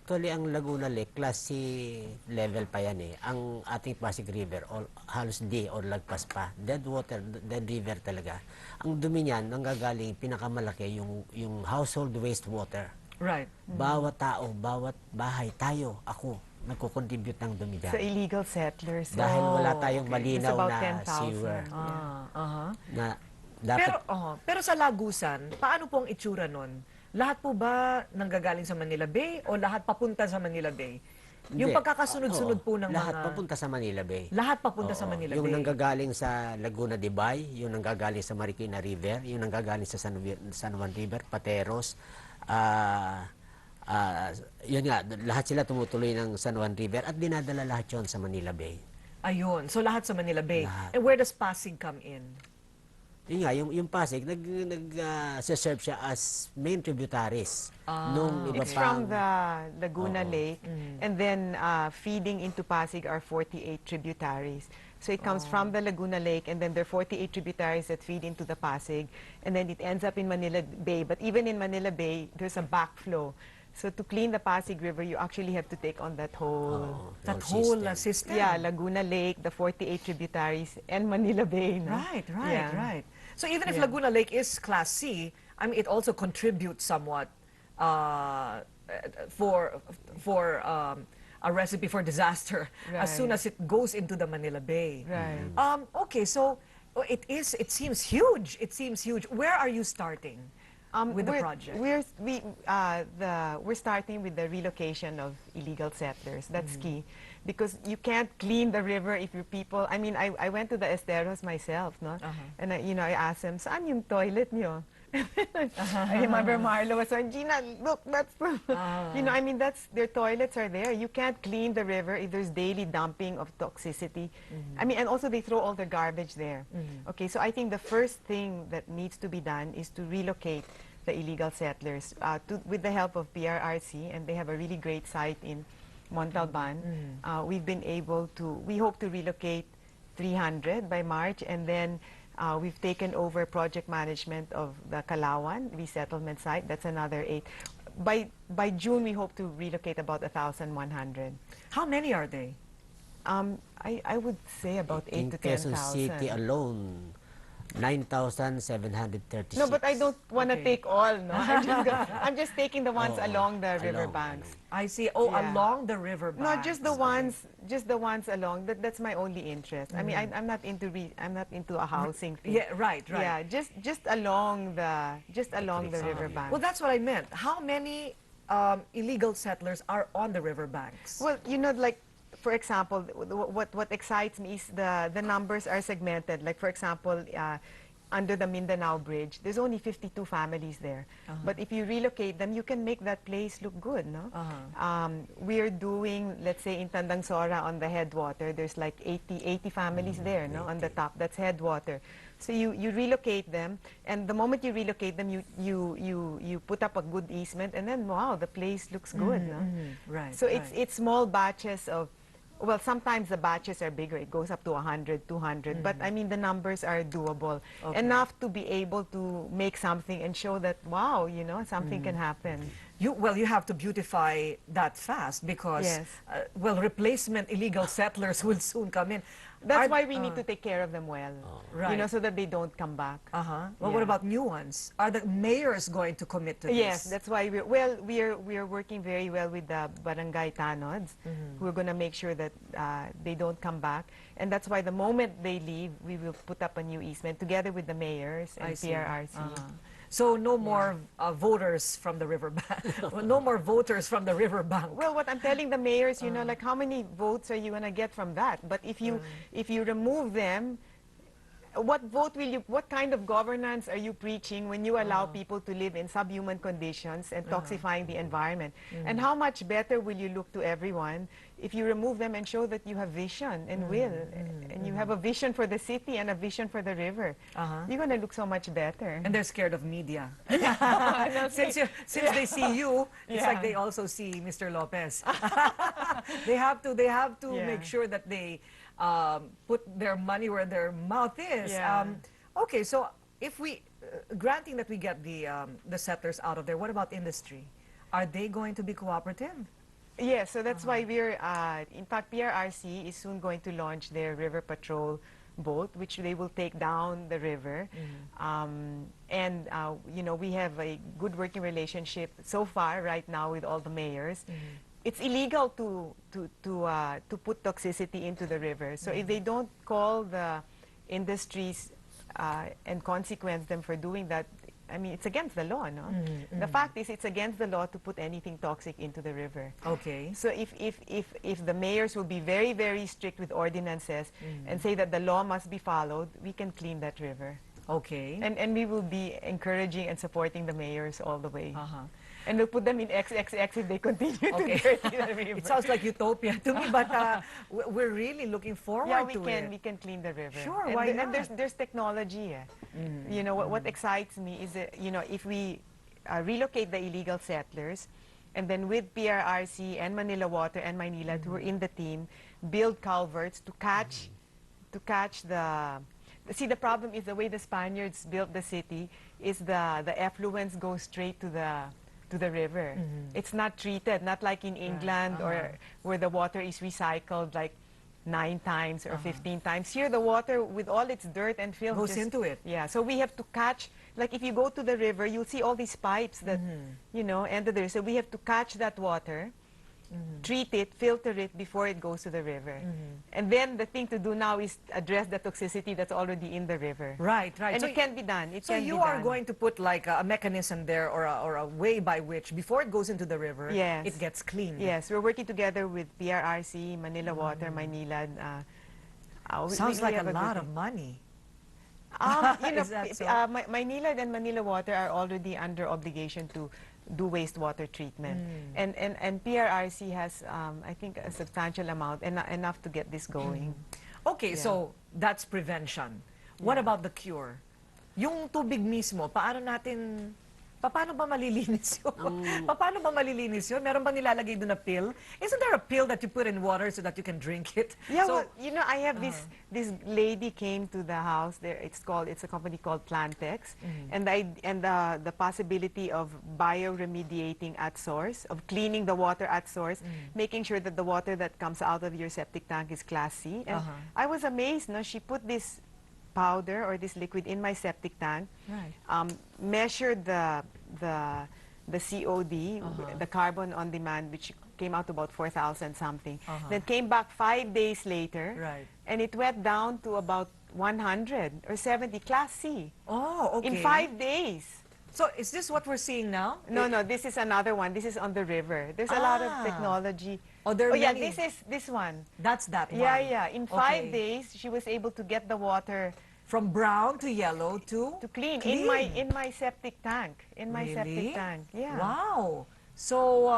Actually, ang Laguna Lake, Class C level pa yan eh. Ang ating Pasig River, halos D or lagpas pa. Dead water, dead river talaga. Ang dumi niyan, nanggagaling, pinakamalaki, yung household wastewater. Right. Bawat tao, bawat bahay, tayo, ako, nagko-contribute ng dumi dyan. Sa illegal settlers. Dahil wala tayong okay. malinaw It's about na 10,000. sewer. Na dapat, Pero sa Lagusan, paano po ang itsura nun? Lahat po ba nanggagaling sa Manila Bay o lahat papunta sa Manila Bay? Yung hindi. pagkakasunod-sunod po ng lahat mga... papunta sa Manila Bay. Lahat papunta sa Oo. Manila Yung Bay. nanggagaling sa Laguna de Bay, yung nanggagaling sa Marikina River, yung nanggagaling sa San Juan River, Pateros, yun nga, lahat sila tumutuloy ng San Juan River at dinadala lahat yun sa Manila Bay. Ayun. So lahat sa Manila Bay. Lahat. And where does Pasig come in? Yun nga, yung Pasig, serve siya as main tributaries. Nung iba It's pang, from the Laguna Lake, and then feeding into Pasig are 48 tributaries. So it comes from the Laguna Lake, and then there are 48 tributaries that feed into the Pasig, and then it ends up in Manila Bay. But even in Manila Bay, there's a backflow. So to clean the Pasig River, you actually have to take on that whole... That whole system. Yeah, Laguna Lake, the 48 tributaries, and Manila Bay. No? Right. Yeah. Right. So even if Yeah. Laguna Lake is Class C, I mean, it also contributes somewhat for a recipe for disaster as soon Right. as it goes into the Manila Bay. Right. Okay, so it seems huge. It seems huge. Where are you starting with the project? We're starting with the relocation of illegal settlers. That's key. Because you can't clean the river if your people... I mean, I went to the esteros myself, no? And, I asked them, saan yung toilet nyo? I remember Marlo was saying, Gina, look, that's... I mean, their toilets are there. You can't clean the river if there's daily dumping of toxicity. I mean, and also they throw all the garbage there. Okay, so I think the first thing that needs to be done is to relocate the illegal settlers with the help of PRRC, and they have a really great site in Montalban. We've been able to, we hope to relocate 300 by March, and then we've taken over project management of the Kalawan resettlement site. That's another 8. By June, we hope to relocate about 1,100. How many are they? I would say about 8 in to Quezon 10,000. City alone, 9,736. No, but I don't want to Okay. take all, no? I'm just taking the ones along the riverbanks. I see. Oh, Yeah. along the river No, banks. just the ones along. That's my only interest. I mean, I'm not into a housing thing. Yeah, right. Yeah, just along the riverbank. Well, that's what I meant. How many illegal settlers are on the riverbanks? Well, like, for example, what excites me is the numbers are segmented. Like, for example, under the Mindanao Bridge, there's only 52 families there. But if you relocate them, you can make that place look good, no? We're doing, let's say, in Tandang Sora on the headwater, there's like 80 families there, no? On the top, that's headwater. So you relocate them, and the moment you relocate them, you put up a good easement, and then wow, the place looks good, no? Right. So it's small batches of, well, sometimes the batches are bigger. It goes up to 100, 200. But, I mean, the numbers are doable. Okay. Enough to be able to make something and show that, wow, something can happen. You have to beautify that fast because, Yes. replacement illegal settlers will soon come in. That's why we need to take care of them well. Right. So that they don't come back. Well, what Yeah. about new ones? Are the mayors going to commit to this? Yes, that's why we're working very well with the barangay tanods. We're going to make sure that they don't come back, and that's why the moment they leave, we will put up a new easement together with the mayors I and see. PRRC. So no more voters from the riverbank. No more voters from the riverbank. Well, what I'm telling the mayors, like how many votes are you going to get from that? But if you remove them, what kind of governance are you preaching when you allow people to live in subhuman conditions and toxifying the environment? And how much better will you look to everyone if you remove them and show that you have vision and will, and you have a vision for the city and a vision for the river? You're going to look so much better. And they're scared of media. Since they see you, it's like they also see Mr. Lopez. They have to Yeah. make sure that they put their money where their mouth is. Yeah. Okay, so if we, granting that we get the settlers out of there, what about industry? Are they going to be cooperative? Yeah, so that's why in fact, PRRC is soon going to launch their river patrol boat, which they will take down the river. You know, we have a good working relationship so far right now with all the mayors. It's illegal to put toxicity into the river. So if they don't call the industries and consequence them for doing that, I mean, it's against the law, no? The fact is, it's against the law to put anything toxic into the river. Okay. So if the mayors will be very, very strict with ordinances and say that the law must be followed, we can clean that river. Okay. And we will be encouraging and supporting the mayors all the way. Uh-huh. And we'll put them in XXX if they continue Okay. to dirty the river. It sounds like utopia to me, but we're really looking forward Yeah, to we it. can clean the river. Sure, and why and not? there's technology. You know, what excites me is that, you know, if we relocate the illegal settlers, and then with PRRC and Manila Water and Maynila, who are in the team, build culverts to catch the. See, the problem is the way the Spaniards built the city is the effluents go straight to the river. It's not treated, not like in England or where the water is recycled like 9 times or 15 times. Here, the water with all its dirt and filth Goes into it. Yeah, so we have to catch. Like if you go to the river, you'll see all these pipes that you know enter there. So we have to catch that water, treat it, filter it before it goes to the river. And then the thing to do now is address the toxicity that's already in the river. Right, right. And So it can be done. So you are going to put like a mechanism there or a way by which before it goes into the river, Yes. it gets cleaned. Yes, we're working together with PRRC, Manila Water, Maynila. Sounds like a have lot good- of money. You know, Is that so? Maynila and Manila Water are already under obligation to do wastewater treatment. And PRRC has, I think, a substantial amount, enough to get this going. Okay, so that's prevention. What about the cure? Yung tubig mismo, paano ba malilinis yun? Paano ba malilinis yun? Meron bang nilalagay doon na pill? Isn't there a pill that you put in water so that you can drink it? Yeah, So, well, you know, I have this lady came to the house. There, it's a company called Plantex, and the possibility of bioremediating at source, of cleaning the water at source, making sure that the water that comes out of your septic tank is Class C. And I was amazed. No, she put this powder or this liquid in my septic tank, measured the COD, the carbon on demand, which came out to about 4,000 something. Then came back 5 days later, Right. and it went down to about 100 or 70, Class C, oh, okay. in 5 days. So is this what we're seeing now? No, no, this is another one. This is on the river. There's a lot of technology. Oh, there are yeah, many. this one. That's that one. Yeah, yeah. In 5 Okay. days, she was able to get the water From brown to yellow to clean clean. in my septic tank. In my septic Really? tank. Yeah. Wow. So,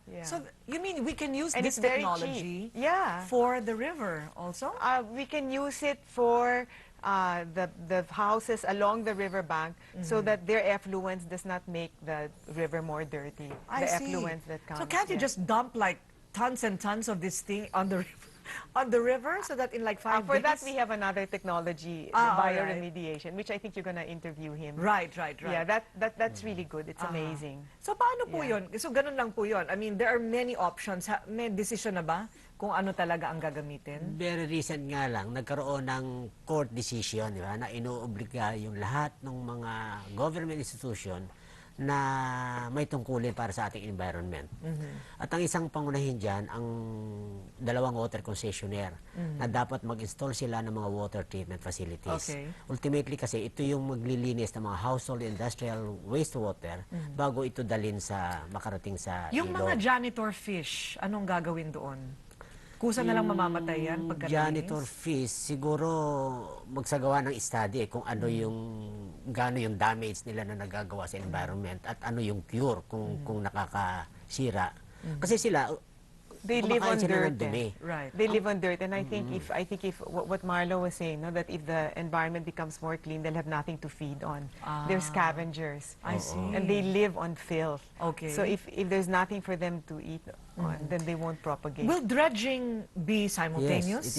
Yeah. so you mean we can use And this it's very technology cheap. Yeah. for the river also? We can use it for the houses along the riverbank so that their effluence does not make the river more dirty. I the see. effluence that comes. So can't you yeah. just dump like tons and tons of this thing on the river, on the river so that in like 5 For days? that, we have another technology, Ah, all right. bioremediation, which I think you're going to interview him. Right, right, right. Yeah, that's really good. It's amazing. So paano po Yeah. yun? So ganun lang po yun. I mean, there are many options. May decision na ba kung ano talaga ang gagamitin? Very recent nga lang, nagkaroon ng court decision, di ba, na inuobliga yung lahat ng mga government institution na may tungkulin para sa ating environment. At ang isang pangunahin dyan, ang dalawang water concessionaire na dapat mag-install sila ng mga water treatment facilities. Okay. Ultimately kasi ito yung maglilinis ng mga household industrial wastewater bago ito dalhin sa makarating sa Yung ilog. mga janitor fish, anong gagawin doon? Kusa na lang mamamatay yan pagka Janitor fees, siguro magsagawa ng study kung ano yung gaano yung damage nila na nagagawa sa environment at ano yung cure kung nakakasira. Kasi sila They live on kumakain sila dirt. ng dumi. Right. They live on dirt, and I think if what Marlo was saying, no, that if the environment becomes more clean, they'll have nothing to feed on. They're scavengers. I see. And they live on filth. Okay. So if there's nothing for them to eat on, then they won't propagate. Will dredging be simultaneous? Yes, it is